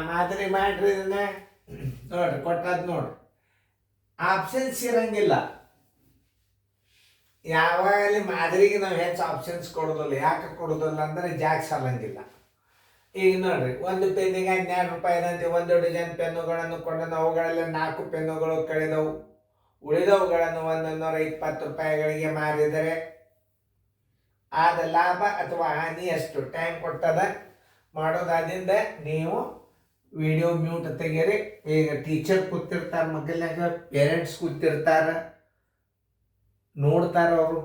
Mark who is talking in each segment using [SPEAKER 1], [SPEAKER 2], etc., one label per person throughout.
[SPEAKER 1] ಮಾದರಿ ಮಾಡ್ರಿ ಇದನ್ನ ನೋಡ್ರಿ ಕೊಟ್ಟದ್ ನೋಡ್ರಿ. ಆಪ್ಷನ್ಸ್ ಇರಂಗಿಲ್ಲ. ಯಾವಾಗಲಿ ಮಾದರಿಗೆ ನಾವು ಹೆಚ್ಚು ಆಪ್ಷನ್ಸ್ ಕೊಡೋದಿಲ್ಲ. ಯಾಕೆ ಕೊಡೋದಿಲ್ಲ ಅಂದರೆ ಜಾಗ ಸಾಲಂಗಿಲ್ಲ. ಈಗ ನೋಡ್ರಿ, ಒಂದು ಪೆನ್ನಿಗೆ 12 ರೂಪಾಯಿದಂತೆ ಒಂದು ಡಜನ್ ಪೆನ್ನುಗಳನ್ನು ಕೊಂಡನು. ಅವುಗಳಲ್ಲಿ 4 ಪೆನ್ನುಗಳು ಕಳೆದವು. ಉಳಿದವುಗಳನ್ನು 120 ರೂಪಾಯಿಗಳಿಗೆ ಮಾರಿದರೆ ಆದ ಲಾಭ ಅಥವಾ ಹಾನಿ ಎಷ್ಟು? ಟೈಮ್ ಕೊಟ್ಟದ ಮಾಡೋದಾದಿಂದ ನೀವು ವಿಡಿಯೋ ಮ್ಯೂಟ್ ತೆಗೀರಿ. ಈಗ ಟೀಚರ್ ಕೂತಿರ್ತಾರೆ, ಮಕ್ಕಳಾಗ ಪೇರೆಂಟ್ಸ್ ಕೂತಿರ್ತಾರೆ, ನೋಡ್ತಾರೆ ಅವರು.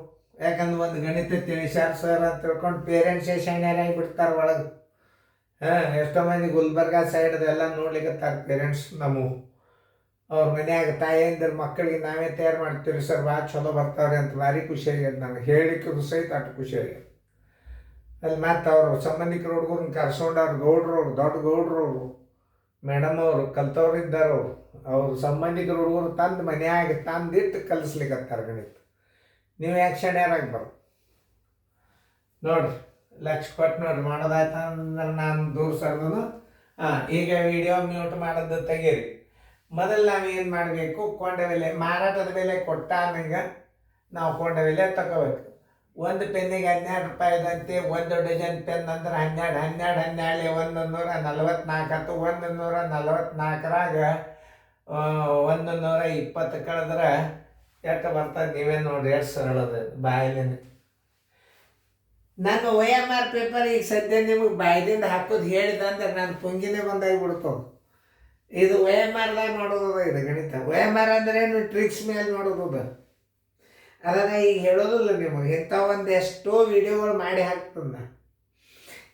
[SPEAKER 1] ಯಾಕಂದ್ರೆ ಒಂದು ಗಣಿತ ತಿಳಿಸ್ಯಾರ ಸರ್ ಅಂತ ತಿಳ್ಕೊಂಡು ಪೇರೆಂಟ್ಸೇ ಶಾಣ್ಯರಾಗಿ ಬಿಡ್ತಾರೆ ಒಳಗೆ. ಎಷ್ಟೋ ಮಂದಿ ಗುಲ್ಬರ್ಗಾ ಸೈಡ್ದೆಲ್ಲ ನೋಡ್ಲಿಕ್ಕತ್ತಾರೆ ಪೇರೆಂಟ್ಸ್. ನಮ್ಮ ಅವ್ರ ಮನ್ಯಾಗ ತಾಯಿಯಂದ್ರ ಮಕ್ಕಳಿಗೆ ನಾವೇ ತಯಾರು ಮಾಡ್ತೀವಿ ಸರ್, ಭಾಳ ಚಲೋ ಬರ್ತಾವ್ರಿ ಅಂತ ಭಾರಿ ಖುಷಿ ಆಗ್ಯದ ನನಗೆ. ಹೇಳಿಕ್ಕೆ ಸಹಿತ ಅಷ್ಟು ಖುಷಿ ಆಗ್ಯದ. ಅಲ್ಲಿ ಮತ್ತು ಅವರು ಸಂಬಂಧಿಕರು ಹುಡುಗರನ್ನ ಕರ್ಸ್ಕೊಂಡವ್ರು, ಗೌಡ್ರು, ದೊಡ್ಡ ಗೌಡ್ರು ಅವರು, ಮೇಡಮ್ ಅವರು ಕಲ್ತವ್ರು ಇದ್ದಾರೆ. ಅವ್ರು ಸಂಬಂಧಿಕರು ಹುಡುಗರು ತಂದು ಮನ್ಯಾಗ ತಂದಿಟ್ಟು ಕಲಿಸ್ಲಿಕ್ಕತ್ತಾರೆ ಗಣಿತ. ನೀವು ಯಾಕೆ ಶಾಣ್ಯರಾಗ್ಬಾರ್ದು ನೋಡ್ರಿ. ಲಕ್ಷ ಕೊಟ್ಟು ನೋಡ್ರಿ. ಮಾಡೋದಾಯ್ತು ಅಂದ್ರೆ ನಾನು ದೂರ ಸರ್ದು. ಈಗ ವಿಡಿಯೋ ಮ್ಯೂಟ್ ಮಾಡೋದು ತೆಗೀರಿ. ಮೊದಲು ನಾವು ಏನು ಮಾಡಬೇಕು? ಕೊಂಡ ಬೆಲೆ, ಮಾರಾಟದ ಬೆಲೆ ಕೊಟ್ಟಾಗ ನಾವು ಕೊಂಡ ಬೆಲೆ ತಗೋಬೇಕು. ಒಂದು ಪೆನ್ನಿಗೆ 12 ರೂಪಾಯಿದಂತೆ ಒಂದು ಡಜನ್ ಪೆನ್ ಅಂದ್ರೆ 12 12 144 ಆಯ್ತು. 144ರಾಗ 120 ಕಳೆದ್ರೆ ಎಷ್ಟು ಬರ್ತದೆ? ನೀವೇ ನೋಡಿ, ಎಷ್ಟು ಸರಳದ ಬಾಯಿಲಿಂದ. ನನ್ನ OMR ಪೇಪರ್ ಈಗ ಸದ್ಯ ನಿಮಗೆ ಬಾಯಿಲಿಂದ ಹಾಕೋದು ಹೇಳಿದಂದ್ರೆ ನಾನು ಪುಂಗಿನೇ ಬಂದಾಗಿಬಿಡ್ತವೆ. ಇದು OMRದಾಗ ಮಾಡೋದದ. ಇದು ಗಣಿತ OMR ಅಂದ್ರೆ ಏನು? ಟ್ರಿಕ್ಸ್ ಮೇಲೆ ಮಾಡೋದದ. ಅದನ್ನು ಈಗ ಹೇಳೋದಿಲ್ಲ ನಿಮಗೆ. ಇಂಥ ಒಂದು ಎಷ್ಟೋ ವಿಡಿಯೋಗಳು ಮಾಡಿ ಹಾಕ್ತದ.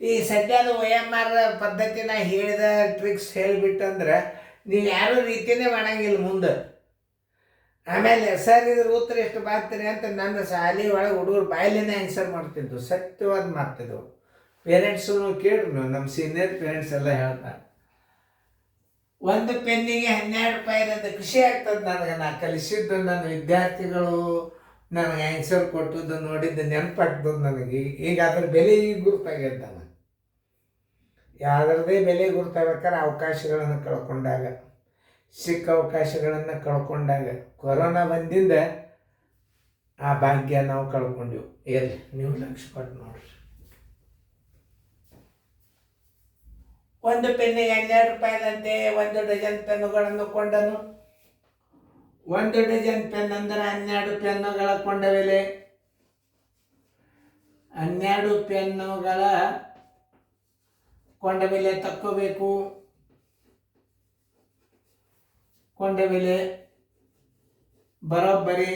[SPEAKER 1] ಈ ಸದ್ಯದ OMR ಪದ್ಧತಿನ ಹೇಳಿದ ಟ್ರಿಕ್ಸ್ ಹೇಳಿಬಿಟ್ಟಂದ್ರೆ ನೀವು ಯಾರೂ ರೀತಿಯೇ ಮಾಡಂಗಿಲ್ಲ ಮುಂದೆ. ಆಮೇಲೆ ಸರ್ ಇದ್ರ ಉತ್ತರ ಎಷ್ಟು ಬರ್ತೀರಿ ಅಂತ ನನ್ನ ಶಾಲೆ ಒಳಗೆ ಹುಡುಗರು ಬಾಯಲಿನೇ ಆನ್ಸರ್ ಮಾಡ್ತಿದ್ದು. ಸತ್ಯವಾದ ಮಾಡ್ತಿದ್ದವು. ಪೇರೆಂಟ್ಸು ಕೇಳ್ರಿ ನೀವು, ನಮ್ಮ ಸೀನಿಯರ್ ಪೇರೆಂಟ್ಸ್ ಎಲ್ಲ ಹೇಳ್ತಾರೆ. ಒಂದು ಪೆನ್ನಿಗೆ 12 ರೂಪಾಯಿದಂತ ಖುಷಿ ಆಗ್ತದೆ ನನಗೆ. ನಾ ಕಲಿಸಿದ್ದು ನನ್ನ ವಿದ್ಯಾರ್ಥಿಗಳು ನನಗೆ ಆನ್ಸರ್ ಕೊಟ್ಟದ್ದು ನೋಡಿದ್ದು ನೆನಪಾಗ್ತದೆ ನನಗೆ. ಈಗ ಅದ್ರ ಬೆಲೆ ಈಗ ಗುರುತಾಗ್ಯದ ನನಗೆ. ಯಾವುದ್ರದ್ದೇ ಬೆಲೆ ಗುರುತಾಗ್ಬೇಕಾದ್ರೆ ಅವಕಾಶಗಳನ್ನು ಕಳ್ಕೊಂಡಾಗ, ಸಿಕ್ಕ ಅವಕಾಶಗಳನ್ನು ಕಳ್ಕೊಂಡಾಗ, ಕೊರೋನಾ ಬಂದಿಂದ ಆ ಭಾಗ್ಯ ನಾವು ಕಳ್ಕೊಂಡೆವು. ಎಲ್ಲಿ ನೀವು ಲಕ್ಷ ಕೊಟ್ಟು ನೋಡ್ರಿ. ಒಂದು ಪೆನ್ನಿಗೆ 12 ರೂಪಾಯಿದಂತೆ ಒಂದು ಡಜನ್ ಪೆನ್ನುಗಳನ್ನು ಕೊಂಡನು. ಒಂದು ಡಜನ್ ಪೆನ್ ಅಂದ್ರೆ 12 ಪೆನ್ನುಗಳ ಕೊಂಡ ಬೆಲೆ. 12 ಪೆನ್ನುಗಳ ಕೊಂಡ ಬೆಲೆ ತಕ್ಕೋಬೇಕು. ಕೊಂಡ ಬೆಲೆ ಬರೋಬ್ಬರಿ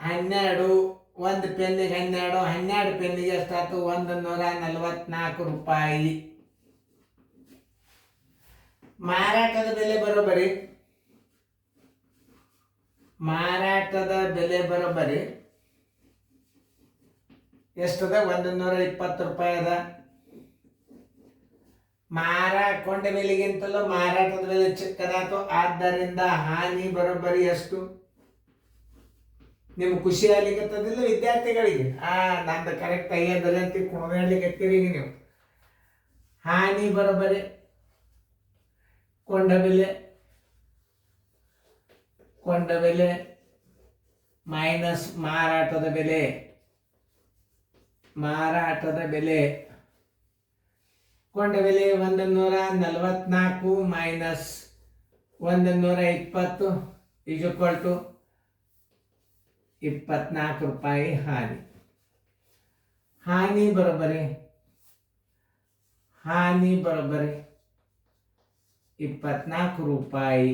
[SPEAKER 1] 12. ಒಂದು ಪೆನ್ನಿಗೆ 12, 12 ಪೆನ್ನಿಗೆ ಎಷ್ಟಾಯ್ತು? 144 ರೂಪಾಯಿ. ಮಾರಾಟದ ಬೆಲೆ ಬರೋಬ್ಬರಿ, ಮಾರಾಟದ ಬೆಲೆ ಬರೋಬ್ಬರಿ ಎಷ್ಟದ? 120 ರೂಪಾಯಿ ಅದ. ಕೊಂಡ ಬೆಲೆಗಿಂತಲೂ ಮಾರಾಟದ ಬೆಲೆ ಚಿಕ್ಕದಾಯ್ತು. ಆದ್ದರಿಂದ ಹಾನಿ ಬರೋಬ್ಬರಿ ಎಷ್ಟು? ನಿಮ್ಗೆ ಖುಷಿ ಆಗ್ಲಿಕ್ಕತ್ತದಿಲ್ಲ ವಿದ್ಯಾರ್ಥಿಗಳಿಗೆ? ನಂದು ಕರೆಕ್ಟ್ ಆಗ್ಯದಲ್ಲ ಅಂತ ಕುಣಿದಾಡ್ಲಿಕ್ಕತ್ತೀರಿ ಈಗ ನೀವು. ಹಾನಿ ಬರೋಬ್ಬರಿ ಕೊಂಡ ಬೆಲೆ ಮೈನಸ್ ಮಾರಾಟದ ಬೆಲೆ. ಕೊಂಡ ಬೆಲೆ 144 ಮೈನಸ್ 120 = 24 ರೂಪಾಯಿ ಹಾನಿ. ಹಾನಿ ಬರೋಬ್ಬರಿ 24 ರೂಪಾಯಿ.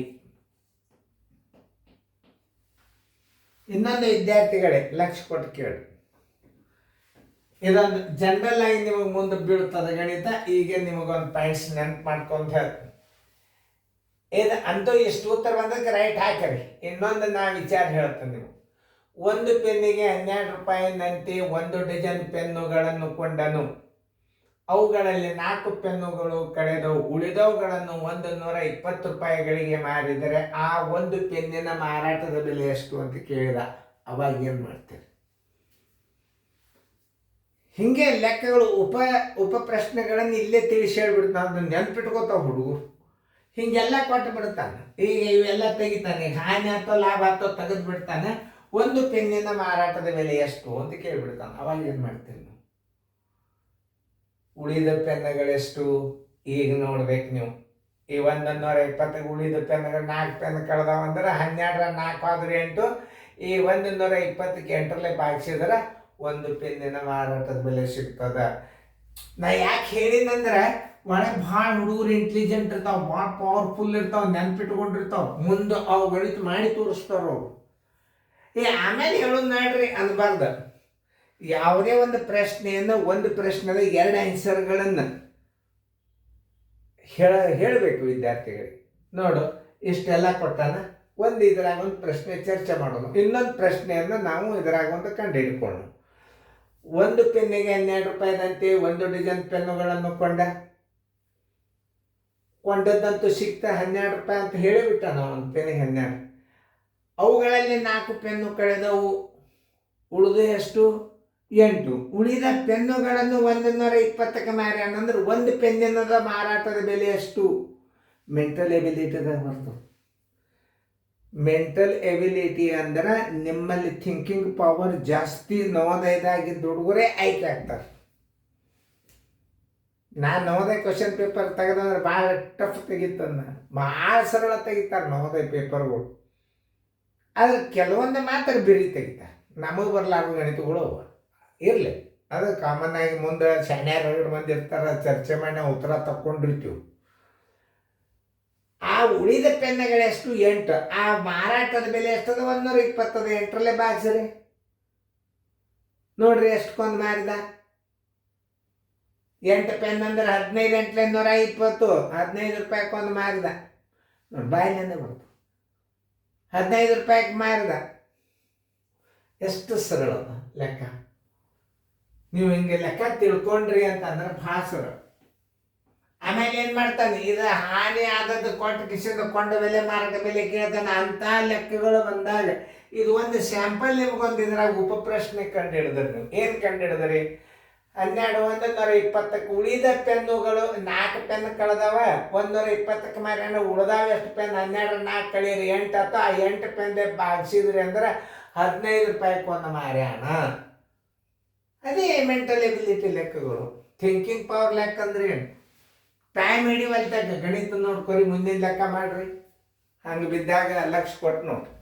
[SPEAKER 1] ಇನ್ನೊಂದು ವಿದ್ಯಾರ್ಥಿಗಳೇ ಲಕ್ಷ ಕೊಟ್ಟು ಕೇಳಿ. ಇದೊಂದು ಜನರಲ್ ಆಗಿ ನಿಮಗೆ ಮುಂದೆ ಬೀಳ್ತದೆ ಗಣಿತ. ಈಗ ನಿಮಗೊಂದು ಪಾಯಿಂಟ್ಸ್ ನೆನಪು ಮಾಡ್ಕೊಂತ ಹೇಳ್ತೀನಿ. ಇದು ಅಂತೂ ಎಷ್ಟು ಉತ್ತರ ಬಂದಕ್ಕೆ ರೈಟ್ ಹಾಕರಿ. ಇನ್ನೊಂದು ನಾ ವಿಚಾರ ಹೇಳ್ತೇನೆ. ನೀವು ಒಂದು ಪೆನ್ನಿಗೆ 12 ರೂಪಾಯಿನಂತೆ ಒಂದು ಡಜನ್ ಪೆನ್ನುಗಳನ್ನು ಕೊಂಡನು. ಅವುಗಳಲ್ಲಿ 4 ಪೆನ್ನುಗಳು ಕಳೆದವು. ಉಳಿದವುಗಳನ್ನು 120 ರೂಪಾಯಿಗಳಿಗೆ ಮಾರಿದರೆ ಆ ಒಂದು ಪೆನ್ನಿನ ಮಾರಾಟದ ಬೆಲೆ ಎಷ್ಟು ಅಂತ ಕೇಳಿದ. ಅವಾಗ ಏನು ಮಾಡ್ತೀರಿ? ಹಿಂಗೆ ಲೆಕ್ಕಗಳು ಉಪ ಪ್ರಶ್ನೆಗಳನ್ನು ಇಲ್ಲೇ ತಿಳಿಸಿ ಹೇಳ್ಬಿಡ್ತು. ನಾನು ನೆನ್ಪಿಟ್ಕೋತಾವ ಹುಡುಗರು. ಹಿಂಗೆಲ್ಲ ಕೊಟ್ಟು ಬಿಡ್ತಾನೆ. ಈಗ ಇವೆಲ್ಲ ತೆಗಿತಾನೆ, ಈಗ ಹಾನಿ ಆತೋ ಲಾಭ ಆತೋ ತೆಗೆದು ಬಿಡ್ತಾನೆ. ಒಂದು ಪೆನ್ನಿನ ಮಾರಾಟದ ಬೆಲೆ ಎಷ್ಟು ಅಂತ ಕೇಳಿಬಿಡ್ತಾನೆ. ಅವಾಗ ಏನು ಮಾಡ್ತೀವಿ ನಾವು? ಉಳಿದ ಪೆನ್ನುಗಳೆಷ್ಟು ಈಗ ನೋಡ್ಬೇಕು ನೀವು. ಈ 120 ಉಳಿದ ಪೆನ್ನುಗಳು 4 ಪೆನ್ ಕಳೆದಾವ ಅಂದ್ರೆ 12 4 ಆದ್ರೆ 8. ಈ 120ಕ್ಕೆ 8ರಲ್ಲೇ ಭಾಗಿಸಿದ್ರೆ ಒಂದು ಪೆನ್ನಿನ ಮಾರಾಟದ ಬೆಲೆ ಸಿಗ್ತದ. ನಾ ಯಾಕೆ ಹೇಳಿನಂದ್ರೆ ಒಳಗೆ ಭಾಳ ಹುಡುಗರು ಇಂಟೆಲಿಜೆಂಟ್ ಇರ್ತಾವೆ, ಭಾಳ ಪವರ್ಫುಲ್ ಇರ್ತಾವೆ, ನೆನ್ಪಿಟ್ಕೊಂಡಿರ್ತಾವೆ. ಮುಂದೆ ಅವು ಗಣಿತ ಮಾಡಿ ತೋರಿಸ್ತಾರ ಅವರು. ಆಮೇಲೆ ಹೇಳೋದು ನೋಡ್ರಿ ಅನ್ಬಾರ್ದು. ಯಾವುದೇ ಒಂದು ಪ್ರಶ್ನೆಯನ್ನು ಒಂದು ಪ್ರಶ್ನೆದ 2 ಆನ್ಸರ್ಗಳನ್ನು ಹೇಳಬೇಕು ವಿದ್ಯಾರ್ಥಿಗಳಿಗೆ. ನೋಡು ಇಷ್ಟೆಲ್ಲ ಕೊಟ್ಟಾನ, ಒಂದು ಇದರಾಗ ಒಂದು ಪ್ರಶ್ನೆ ಚರ್ಚೆ ಮಾಡೋಣ, ಇನ್ನೊಂದು ಪ್ರಶ್ನೆಯನ್ನು ನಾವು ಇದರಾಗ ಒಂದು ಕಂಡು ಹಿಡ್ಕೊಂಡು. ಒಂದು ಪೆನ್ನಿಗೆ 12 ರೂಪಾಯಿದಂತೆ 1 ಡಜನ್ ಪೆನ್ನುಗಳನ್ನು ಕೊಂಡದ್ದಂತೂ ಸಿಕ್ತ 12 ರೂಪಾಯಿ ಅಂತ ಹೇಳಿಬಿಟ್ಟ. ನಾವು ಒಂದು ಪೆನ್ನಿಗೆ 12. ಅವುಗಳಲ್ಲಿ 4 ಪೆನ್ನು ಕಳೆದವು, ಉಳಿದು ಎಷ್ಟು? 8. ಉಳಿದ ಪೆನ್ನುಗಳನ್ನು 120ಕ್ಕೆ ಮಾರ್ಯಾನ ಅಂದ್ರೆ ಒಂದು ಪೆನ್ನಿನದ ಮಾರಾಟದ ಬೆಲೆ ಎಷ್ಟು? ಮೆಂಟಲ್ ಎಬಿಲಿಟಿದಾಗ ಬರ್ತದೆ. ಮೆಂಟಲ್ ಎಬಿಲಿಟಿ ಅಂದ್ರೆ ನಿಮ್ಮಲ್ಲಿ ಥಿಂಕಿಂಗ್ ಪವರ್ ಜಾಸ್ತಿ ನವೋದಯದಾಗಿದ್ದ ಹುಡುಗರೇ ಆಯ್ಕೆ ಆಗ್ತಾರೆ. ನಾನು ನವೋದಯ ಕ್ವಶನ್ ಪೇಪರ್ ತೆಗೆದಂದ್ರೆ ಭಾಳ ಟಫ್ ತೆಗಿತಂದ, ಭಾಳ ಸರಳ ತೆಗಿತಾರೆ ನವೋದಯ ಪೇಪರ್ಗಳು. ಆದ್ರೆ ಕೆಲವೊಂದು ಮಾತ್ರ ಬಿರಿ ತೆಗಿತಾರೆ. ನಮಗೆ ಬರಲಾರ್ದು ಗಣಿತಗಳು ಇರಲಿ, ಅದು ಕಾಮನ್ ಆಗಿ ಮುಂದೆ ಶಾಣ್ಯಾರ 2 ಮಂದಿ ಇರ್ತಾರೆ, ಚರ್ಚೆ ಮಾಡಿ ನಾವು ಉತ್ತರ ತಕ್ಕೊಂಡಿರ್ತೀವಿ. ಆ ಉಳಿದ ಪೆನ್ನುಗಳೆಷ್ಟು? 8. ಆ ಮಾರಾಟದ ಬೆಲೆ ಎಷ್ಟದ? 120. 8ರಲ್ಲೇ ಭಾಗಿಸ್ರಿ ನೋಡ್ರಿ ಎಷ್ಟಕ್ಕೊಂದು ಮಾರಿದ. 8 ಪೆನ್ ಅಂದ್ರೆ 15 8 120, 15 ರೂಪಾಯಿಗೊಂದು ಮಾರಿದ. ನೋಡಿ ಬಾಯಿಲಿಂದ ಬರ್ತು, 15 ರೂಪಾಯಿಗೆ ಮಾರಿದ. ಎಷ್ಟು ಸರಳ ಲೆಕ್ಕ. ನೀವು ಹಿಂಗೆ ಲೆಕ್ಕ ತಿಳ್ಕೊಂಡ್ರಿ ಅಂತಂದ್ರೆ ಭಾಳ ಸರಳ. ಆಮೇಲೆ ಏನು ಮಾಡ್ತಾನೆ, ಇದು ಹಾನಿ ಆದದ್ದು ಕೊಟ್ಟು ಕಿಸಿದ ಕೊಂಡ ಬೆಲೆ ಮಾರಾಟ ಬೆಲೆ ಕೇಳ್ತಾನೆ. ಅಂಥ ಲೆಕ್ಕಗಳು ಬಂದಾಗ ಇದು ಒಂದು ಸ್ಯಾಂಪಲ್ ನಿಮ್ಗೊಂದು ಇದ್ರಾಗ ಉಪಪ್ರಶ್ನೆ ಕಂಡು ಹಿಡಿದ್ರಿ. ನೀವು ಏನು ಕಂಡು ಹಿಡಿದ್ರಿ? 12 120ಕ್ಕೆ ಉಳಿದ ಪೆನ್ನುಗಳು 4 ಪೆನ್ ಕಳೆದವ, 120ಕ್ಕೆ ಮಾರ್ಯಾನ. ಉಳಿದಾವ ಎಷ್ಟು ಪೆನ್? 12 4 ಕಳೀರಿ 8 ಆಯ್ತು. ಆ 8 ಪೆನ್ದೆ ಭಾಗಿಸಿದ್ರಿ ಅಂದ್ರೆ 15 ರೂಪಾಯಿಗೊಂದು ಮಾರ್ಯಾನ. ಅದೇ ಮೆಂಟಲ್ ಎಬಿಲಿಟಿ ಲೆಕ್ಕಗಳು. ಥಿಂಕಿಂಗ್ ಪವರ್ ಲೆಕ್ಕ ಅಂದ್ರೆ ಏನು? ಟೈಮ್ ಹಿಡಿವಲ್ತಾಗ ಗಣಿತ ನೋಡ್ಕೊರಿ, ಮುಂದಿನ ಲೆಕ್ಕ ಮಾಡ್ರಿ. ಹಂಗೆ ಬಿದ್ದಾಗ ಲಕ್ಷ ಕೊಟ್ಟು ನೋಡ್ರಿ.